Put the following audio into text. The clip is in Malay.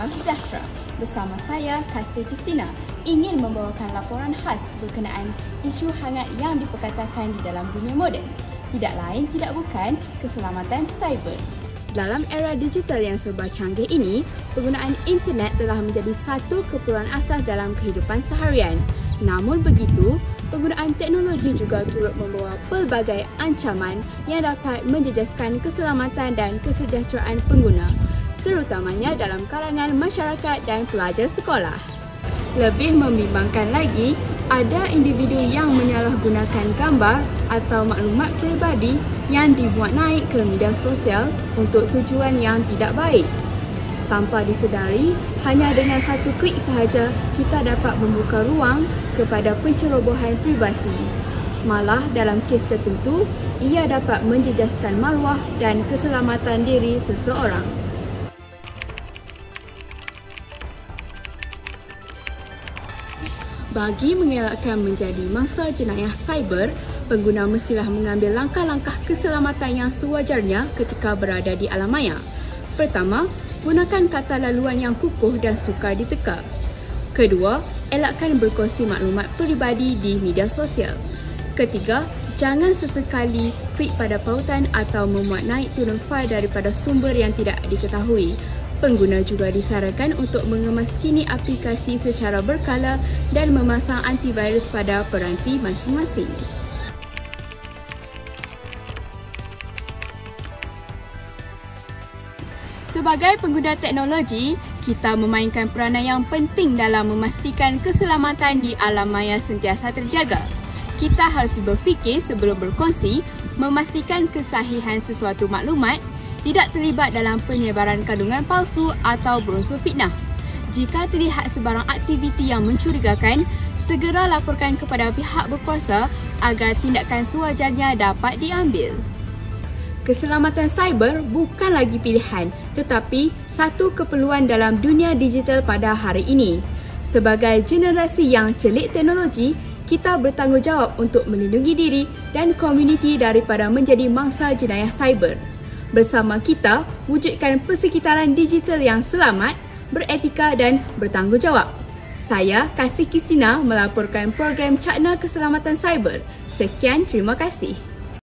Salam sejahtera. Bersama saya, Kasih Kristina, ingin membawakan laporan khas berkenaan isu hangat yang diperkatakan di dalam dunia moden. Tidak lain, tidak bukan, keselamatan cyber. Dalam era digital yang serba canggih ini, penggunaan internet telah menjadi satu keperluan asas dalam kehidupan seharian. Namun begitu, penggunaan teknologi juga turut membawa pelbagai ancaman yang dapat menjejaskan keselamatan dan kesejahteraan pengguna, terutamanya dalam kalangan masyarakat dan pelajar sekolah. Lebih membimbangkan lagi, ada individu yang menyalahgunakan gambar atau maklumat peribadi yang dibuat naik ke media sosial untuk tujuan yang tidak baik. Tanpa disedari, hanya dengan satu klik sahaja kita dapat membuka ruang kepada pencerobohan privasi. Malah dalam kes tertentu, ia dapat menjejaskan maruah dan keselamatan diri seseorang. Bagi mengelakkan menjadi mangsa jenayah cyber, pengguna mestilah mengambil langkah-langkah keselamatan yang sewajarnya ketika berada di alam maya. Pertama, gunakan kata laluan yang kukuh dan sukar diteka. Kedua, elakkan berkongsi maklumat peribadi di media sosial. Ketiga, jangan sesekali klik pada pautan atau memuat naik turun fail daripada sumber yang tidak diketahui. Pengguna juga disarankan untuk mengemaskini aplikasi secara berkala dan memasang antivirus pada peranti masing-masing. Sebagai pengguna teknologi, kita memainkan peranan yang penting dalam memastikan keselamatan di alam maya sentiasa terjaga. Kita harus berfikir sebelum berkongsi, memastikan kesahihan sesuatu maklumat, tidak terlibat dalam penyebaran kandungan palsu atau berunsur fitnah. Jika terlihat sebarang aktiviti yang mencurigakan, segera laporkan kepada pihak berkuasa agar tindakan sewajarnya dapat diambil. Keselamatan cyber bukan lagi pilihan, tetapi satu keperluan dalam dunia digital pada hari ini. Sebagai generasi yang celik teknologi, kita bertanggungjawab untuk melindungi diri dan komuniti daripada menjadi mangsa jenayah cyber. Bersama kita, wujudkan persekitaran digital yang selamat, beretika dan bertanggungjawab. Saya, Kasih Kristina, melaporkan program Cakna Keselamatan Cyber. Sekian, terima kasih.